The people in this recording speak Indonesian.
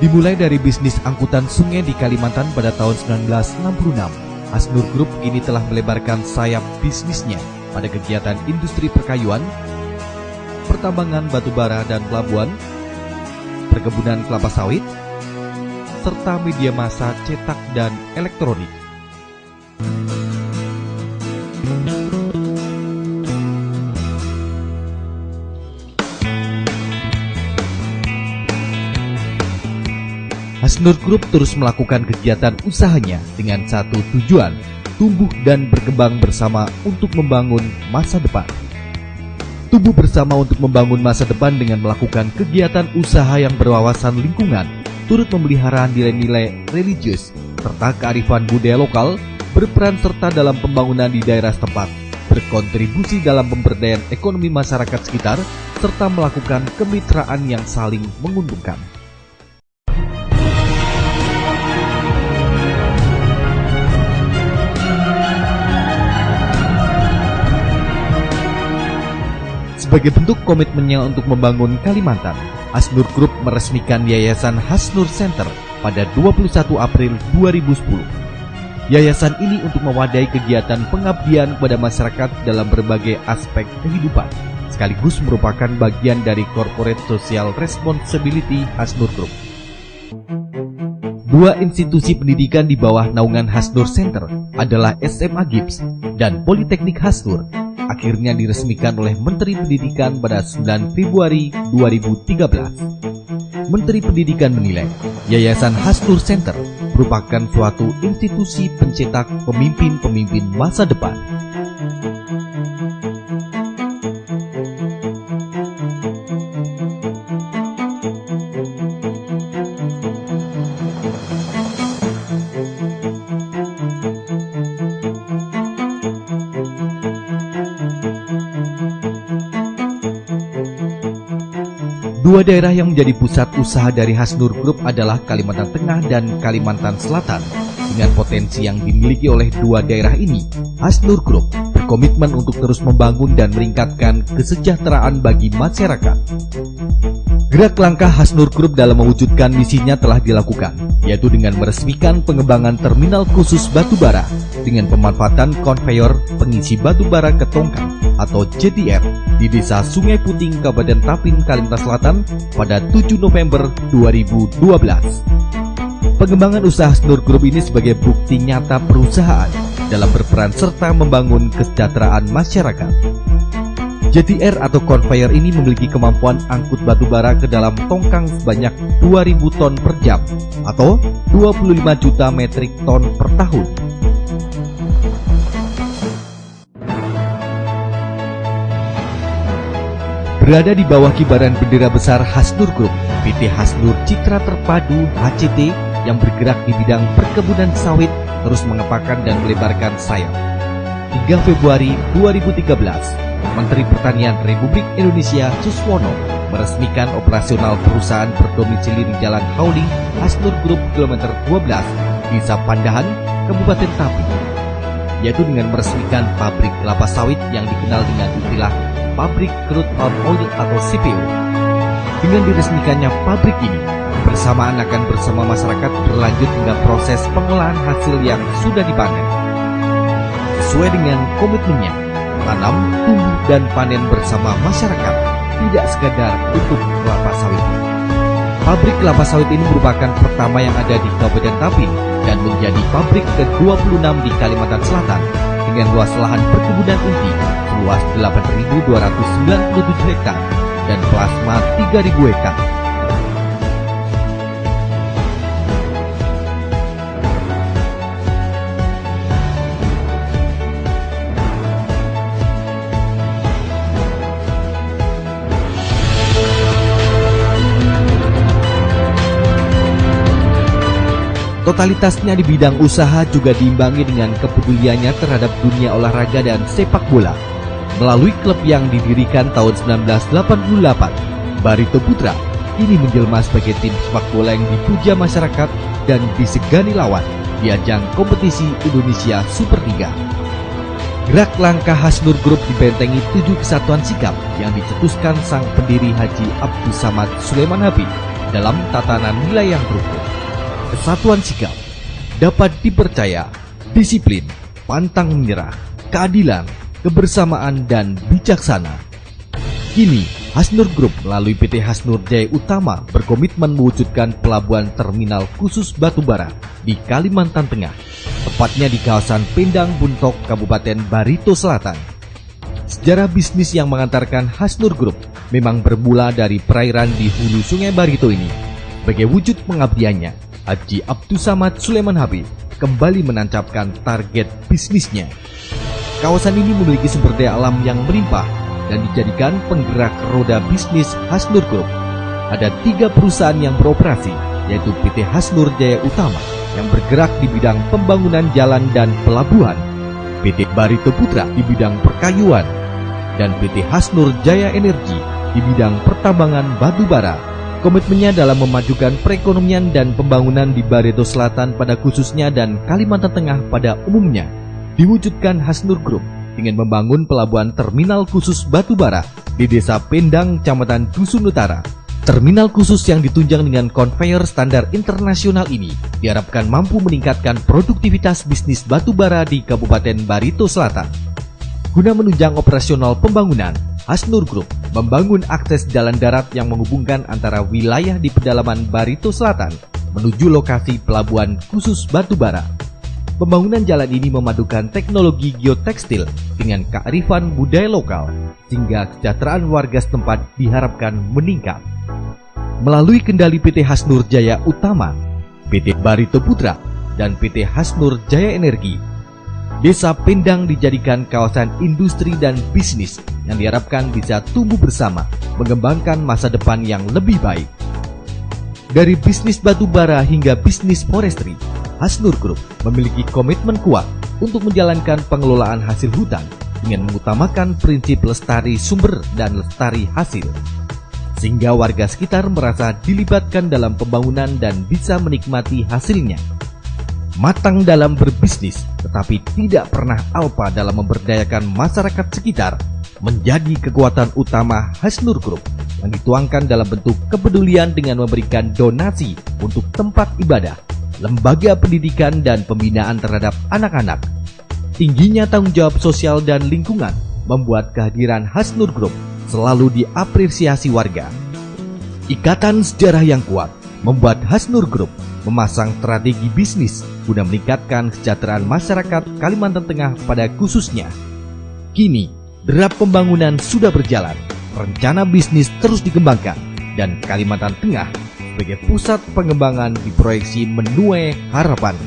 Dimulai dari bisnis angkutan sungai di Kalimantan pada tahun 1966, Hasnur Group kini telah melebarkan sayap bisnisnya pada kegiatan industri perkayuan, pertambangan batubara dan pelabuhan, perkebunan kelapa sawit, serta media massa cetak dan elektronik. Hasnur Group terus melakukan kegiatan usahanya dengan satu tujuan, tumbuh dan berkembang bersama untuk membangun masa depan. Tumbuh bersama untuk membangun masa depan dengan melakukan kegiatan usaha yang berwawasan lingkungan, turut memelihara nilai-nilai religius, serta kearifan budaya lokal, berperan serta dalam pembangunan di daerah setempat, berkontribusi dalam pemberdayaan ekonomi masyarakat sekitar, serta melakukan kemitraan yang saling menguntungkan. Sebagai bentuk komitmennya untuk membangun Kalimantan, Hasnur Group meresmikan Yayasan Hasnur Center pada 21 April 2010. Yayasan ini untuk mewadai kegiatan pengabdian kepada masyarakat dalam berbagai aspek kehidupan, sekaligus merupakan bagian dari Corporate Social Responsibility Hasnur Group. Dua institusi pendidikan di bawah naungan Hasnur Center adalah SMA GIPS dan Politeknik Hasnur, akhirnya diresmikan oleh Menteri Pendidikan pada 9 Februari 2013. Menteri Pendidikan menilai Yayasan Hasnur Center merupakan suatu institusi pencetak pemimpin-pemimpin masa depan. Dua daerah yang menjadi pusat usaha dari Hasnur Group adalah Kalimantan Tengah dan Kalimantan Selatan. Dengan potensi yang dimiliki oleh dua daerah ini, Hasnur Group berkomitmen untuk terus membangun dan meningkatkan kesejahteraan bagi masyarakat. Gerak langkah Hasnur Group dalam mewujudkan misinya telah dilakukan, yaitu dengan meresmikan pengembangan terminal khusus batubara dengan pemanfaatan konveyor pengisi batubara ke tongkang atau JTR di Desa Sungai Puting, Kabupaten Tapin, Kalimantan Selatan pada 7 November 2012. Pengembangan usaha Hasnur Group ini sebagai bukti nyata perusahaan dalam berperan serta membangun kesejahteraan masyarakat. JTR atau konveyor ini memiliki kemampuan angkut batubara ke dalam tongkang sebanyak 2.000 ton per jam atau 25 juta metrik ton per tahun. Berada di bawah kibaran bendera besar Hasnur Group, PT Hasnur Citra Terpadu HCT yang bergerak di bidang perkebunan sawit terus mengepakkan dan melebarkan sayap. Hingga Februari 2013, Menteri Pertanian Republik Indonesia Suswono meresmikan operasional perusahaan berdomisili di Jalan Hauling Hasnur Group kilometer 12, Desa Pandahan, Kabupaten Tapin, yaitu dengan meresmikan pabrik kelapa sawit yang dikenal dengan istilah Pabrik Crude Palm Oil atau CPO. Dengan diresmikannya pabrik ini, bersamaan akan bersama masyarakat berlanjut hingga proses pengolahan hasil yang sudah dipanen. Sesuai dengan komitmennya, tanam, tumbuh, dan panen bersama masyarakat, tidak sekadar untuk kelapa sawit. Pabrik kelapa sawit ini merupakan pertama yang ada di Kabupaten Tapin dan menjadi pabrik ke-26 di Kalimantan Selatan dengan luas lahan perkebunan inti seluas 8.297 hektar dan plasma 3.000 hektar. Totalitasnya di bidang usaha juga diimbangi dengan kepeduliannya terhadap dunia olahraga dan sepak bola. Melalui klub yang didirikan tahun 1988, Barito Putra kini menjelma sebagai tim sepak bola yang dipuja masyarakat dan disegani lawan di ajang kompetisi Indonesia Super 3. Gerak langkah Hasnur Group dibentengi 7 kesatuan sikap yang dicetuskan sang pendiri Haji Abdus Samad Sulaiman Habib dalam tatanan nilai yang terukur. Kesatuan sikap, dapat dipercaya, disiplin, pantang menyerah, keadilan, kebersamaan, dan bijaksana. Kini, Hasnur Group melalui PT Hasnur Jaya Utama berkomitmen mewujudkan pelabuhan terminal khusus batubara di Kalimantan Tengah, tepatnya di kawasan Pendang Buntok, Kabupaten Barito Selatan. Sejarah bisnis yang mengantarkan Hasnur Group memang bermula dari perairan di hulu Sungai Barito ini. Sebagai wujud pengabdiannya, Haji Abdus Samad Sulaiman Habib kembali menancapkan target bisnisnya. Kawasan ini memiliki sumber daya alam yang melimpah dan dijadikan penggerak roda bisnis Hasnur Group. Ada 3 perusahaan yang beroperasi, yaitu PT Hasnur Jaya Utama yang bergerak di bidang pembangunan jalan dan pelabuhan, PT Barito Putra di bidang perkayuan, dan PT Hasnur Jaya Energi di bidang pertambangan batu bara. Komitmennya dalam memajukan perekonomian dan pembangunan di Barito Selatan pada khususnya dan Kalimantan Tengah pada umumnya, diwujudkan Hasnur Group dengan membangun pelabuhan terminal khusus batubara di Desa Pendang, Kecamatan Dusun Utara. Terminal khusus yang ditunjang dengan konveyor standar internasional ini diharapkan mampu meningkatkan produktivitas bisnis batubara di Kabupaten Barito Selatan. Guna menunjang operasional pembangunan, Hasnur Group membangun akses jalan darat yang menghubungkan antara wilayah di pedalaman Barito Selatan menuju lokasi pelabuhan khusus batubara. Pembangunan jalan ini memadukan teknologi geotekstil dengan kearifan budaya lokal, sehingga kesejahteraan warga setempat diharapkan meningkat. Melalui kendali PT Hasnur Jaya Utama, PT Barito Putra, dan PT Hasnur Jaya Energi, Desa Pendang dijadikan kawasan industri dan bisnis yang diharapkan bisa tumbuh bersama, mengembangkan masa depan yang lebih baik. Dari bisnis batubara hingga bisnis forestry, Hasnur Group memiliki komitmen kuat untuk menjalankan pengelolaan hasil hutan dengan mengutamakan prinsip lestari sumber dan lestari hasil, sehingga warga sekitar merasa dilibatkan dalam pembangunan dan bisa menikmati hasilnya. Matang dalam berbisnis, tetapi tidak pernah alpa dalam memberdayakan masyarakat sekitar, menjadi kekuatan utama Hasnur Group yang dituangkan dalam bentuk kepedulian dengan memberikan donasi untuk tempat ibadah, lembaga pendidikan, dan pembinaan terhadap anak-anak. Tingginya tanggung jawab sosial dan lingkungan membuat kehadiran Hasnur Group selalu diapresiasi warga. Ikatan sejarah yang kuat membuat Hasnur Group memasang strategi bisnis guna meningkatkan kesejahteraan masyarakat Kalimantan Tengah pada khususnya. Kini, derap pembangunan sudah berjalan, rencana bisnis terus dikembangkan, dan Kalimantan Tengah sebagai pusat pengembangan diproyeksi menuai harapan.